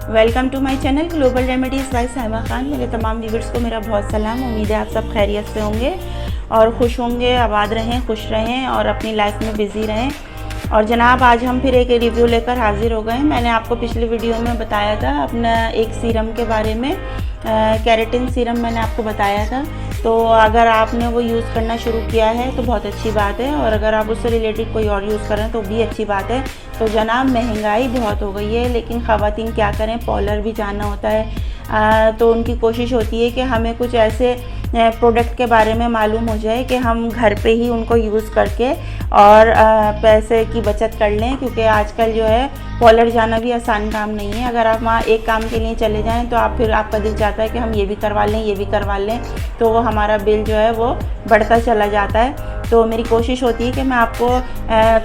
Welcome to my channel global remedies by Saima Khan. मेरे तमाम viewers को मेरा बहुत सलाम। उम्मीद है आप सब खैरियत से होंगे और खुश होंगे, आबाद रहें, खुश रहें और अपनी लाइफ में बिज़ी रहें। और जनाब, आज हम फिर एक रिव्यू लेकर हाज़िर हो गए। मैंने आपको पिछली वीडियो में बताया था अपना एक सीरम के बारे में, केराटिन सीरम मैंने आपको बताया था। तो अगर आपने वो यूज़ करना शुरू किया है तो बहुत अच्छी बात है, और अगर आप उससे रिलेटेड कोई और यूज़ करें तो भी अच्छी बात है। तो जनाब, महंगाई बहुत हो गई है, लेकिन ख़वातीन क्या करें, पार्लर भी जाना होता है। तो उनकी कोशिश होती है कि हमें कुछ ऐसे प्रोडक्ट के बारे में मालूम हो जाए कि हम घर पे ही उनको यूज़ करके और पैसे की बचत कर लें, क्योंकि आजकल जो है पार्लर जाना भी आसान काम नहीं है। अगर आप वहाँ एक काम के लिए चले जाएं तो फिर आपका दिल चाहता है कि हम ये भी करवा लें, ये भी करवा लें, तो वो हमारा बिल जो है वो बढ़ता चला जाता है। तो मेरी कोशिश होती है कि मैं आपको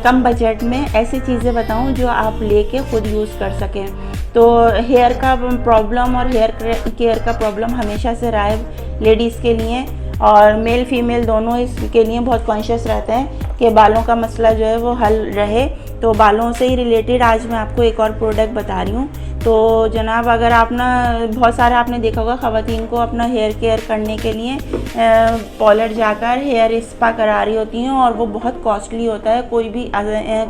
कम बजट में ऐसी चीज़ें बताऊं जो आप लेके खुद यूज़ कर सकें। तो हेयर का प्रॉब्लम और हेयर केयर का प्रॉब्लम हमेशा से रहा है लेडीज़ के लिए, और मेल फीमेल दोनों इसके लिए बहुत कॉन्शियस रहते हैं कि बालों का मसला जो है वो हल रहे। तो बालों से ही रिलेटेड आज मैं आपको एक और प्रोडक्ट बता रही हूँ। तो जनाब, अगर आप ना, बहुत सारा आपने देखा होगा ख़वातीन को अपना हेयर केयर करने के लिए पार्लर जाकर हेयर स्पा करा रही होती हैं, और वो बहुत कॉस्टली होता है। कोई भी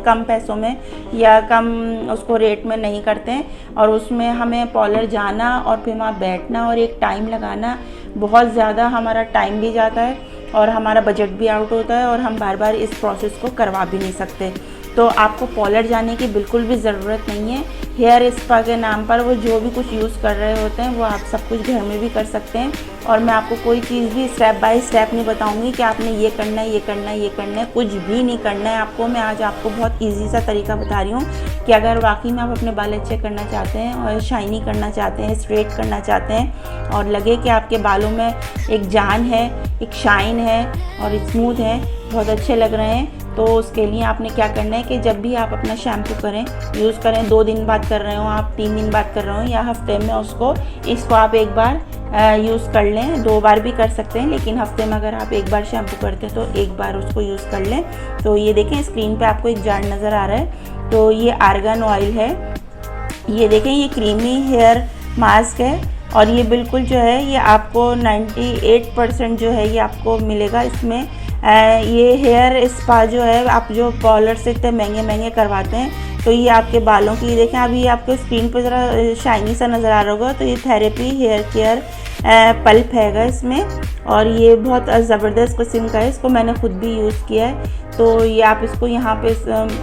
कम पैसों में या कम उसको रेट में नहीं करते हैं, और उसमें हमें पार्लर जाना और फिर वहाँ बैठना और एक टाइम लगाना, बहुत ज़्यादा हमारा टाइम भी जाता है और हमारा बजट भी आउट होता है, और हम बार बार इस प्रोसेस को करवा भी नहीं सकते। तो आपको पार्लर जाने की बिल्कुल भी ज़रूरत नहीं है। हेयर स्पा के नाम पर वो जो भी कुछ यूज़ कर रहे होते हैं वो आप सब कुछ घर में भी कर सकते हैं, और मैं आपको कोई चीज़ भी स्टेप बाय स्टेप नहीं बताऊंगी कि आपने ये करना है, ये करना है, ये करना है। कुछ भी नहीं करना है आपको। मैं आज आपको बहुत ईजी सा तरीका बता रही हूँ कि अगर वाकई में आप अपने बाल अच्छे करना चाहते हैं और शाइनी करना चाहते हैं, स्ट्रेट करना चाहते हैं, और लगे कि आपके बालों में एक जान है, एक शाइन है और स्मूथ है, बहुत अच्छे लग रहे हैं, तो उसके लिए आपने क्या करना है कि जब भी आप अपना शैम्पू करें, यूज़ करें, 2 दिन बाद कर रहे हो आप, 3 दिन बाद कर रहे हो, या हफ्ते में इसको आप एक बार यूज़ कर लें। 2 बार भी कर सकते हैं, लेकिन हफ्ते में अगर आप एक बार शैम्पू करते हैं तो एक बार उसको यूज़ कर लें। तो ये देखें, स्क्रीन पे आपको एक जार नज़र आ रहा है, तो ये आर्गन ऑयल है। ये देखें, ये क्रीमी हेयर मास्क है, और ये बिल्कुल जो है ये आपको 98% जो है ये आपको मिलेगा इसमें। ये हेयर स्पा जो है, आप जो पार्लर से इतने महंगे महंगे करवाते हैं, तो ये आपके बालों की, देखें अभी आपको स्क्रीन पर ज़रा शाइनी सा नज़र आ रहा होगा, तो ये थेरेपी हेयर केयर पल्प हैगा इसमें, और ये बहुत ज़बरदस्त किस्म का है। इसको मैंने खुद भी यूज़ किया है। तो ये आप इसको यहाँ पे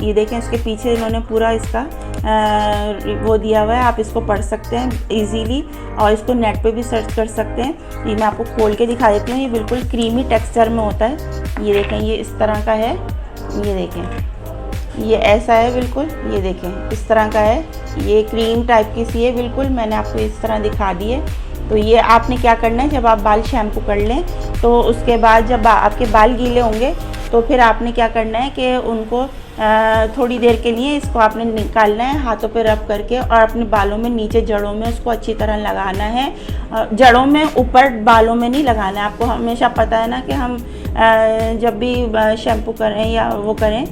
ये देखें, इसके पीछे इन्होंने पूरा इसका वो दिया हुआ है, आप इसको पढ़ सकते हैं इजीली, और इसको नेट पे भी सर्च कर सकते हैं। ये मैं आपको खोल के दिखा देती हूँ। ये बिल्कुल क्रीमी टेक्सचर में होता है। ये देखें, ये इस तरह का है, ये देखें, ये ऐसा है बिल्कुल, ये देखें इस तरह का है, ये क्रीम टाइप की सी है बिल्कुल। मैंने आपको इस तरह दिखा दी है। तो ये आपने क्या करना है, जब आप बाल शैम्पू कर लें तो उसके बाद जब आपके बाल गीले होंगे तो फिर आपने क्या करना है कि उनको थोड़ी देर के लिए इसको आपने निकालना है, हाथों पे रब करके, और अपने बालों में नीचे जड़ों में उसको अच्छी तरह लगाना है। जड़ों में, ऊपर बालों में नहीं लगाना है। आपको हमेशा पता है ना कि हम जब भी शैम्पू करें या वो करें,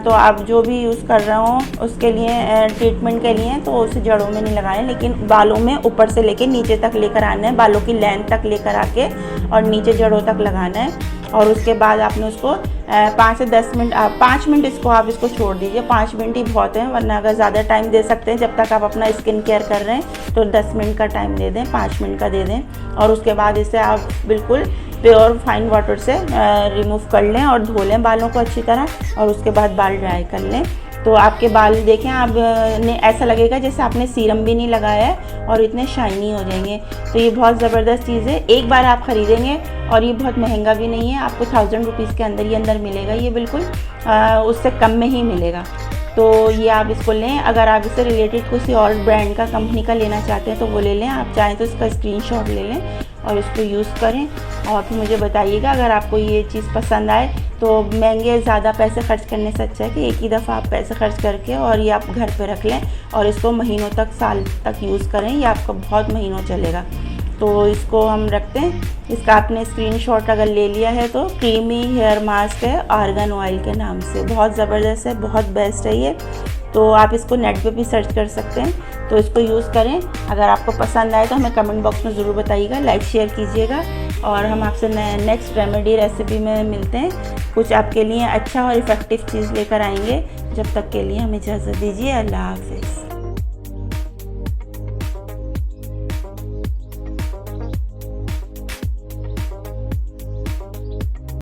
तो आप जो भी यूज़ कर रहे हो उसके लिए, ट्रीटमेंट के लिए, तो उसे जड़ों में नहीं लगाएं, लेकिन बालों में ऊपर से लेके नीचे तक लेकर आना है, बालों की लेंथ तक लेकर आके और नीचे जड़ों तक लगाना है। और उसके बाद आपने उसको 5 से 10 मिनट, 5 मिनट इसको छोड़ दीजिए। 5 मिनट ही बहुत है, वरना अगर ज़्यादा टाइम दे सकते हैं, जब तक आप अपना स्किन केयर कर रहे हैं, तो 10 मिनट का टाइम दे दें, 5 मिनट का दे दें, और उसके बाद इसे आप बिल्कुल प्योर फाइन वाटर से रिमूव कर लें और धो लें बालों को अच्छी तरह, और उसके बाद बाल ड्राई कर लें। तो आपके बाल देखें, आपने ऐसा लगेगा जैसे आपने सीरम भी नहीं लगाया है, और इतने शाइनी हो जाएंगे। तो ये बहुत ज़बरदस्त चीज़ है। एक बार आप ख़रीदेंगे, और ये बहुत महंगा भी नहीं है, आपको 1000 रुपीज़ के अंदर ही अंदर मिलेगा। ये बिल्कुल उससे कम में ही मिलेगा। तो ये आप इसको लें। अगर आप इससे रिलेटेड किसी और ब्रांड का, कंपनी का लेना चाहते हैं तो वो ले लें। आप चाहें तो इसका स्क्रीनशॉट ले लें और इसको यूज़ करें, और फिर मुझे बताइएगा अगर आपको ये चीज़ पसंद आए। तो महंगे ज़्यादा पैसे खर्च करने से अच्छा है कि एक ही दफ़ा आप पैसे खर्च करके और ये आप घर पे रख लें, और इसको महीनों तक, साल तक यूज़ करें। ये आपका बहुत महीनों चलेगा। तो इसको हम रखते हैं। इसका आपने स्क्रीनशॉट अगर ले लिया है तो क्रीमी हेयर मास्क है, आर्गन ऑयल के नाम से, बहुत ज़बरदस्त है, बहुत बेस्ट है ये। तो आप इसको नेट पे भी सर्च कर सकते हैं। तो इसको यूज़ करें। अगर आपको पसंद आए तो हमें कमेंट बॉक्स में ज़रूर बताइएगा, लाइक शेयर कीजिएगा और हम आपसे नेक्स्ट रेमेडी रेसिपी में मिलते हैं। कुछ आपके लिए अच्छा और इफ़ेक्टिव चीज़ लेकर आएंगे। जब तक के लिए हमें इजाज़त दीजिए। अल्लाह हाफ़िज़।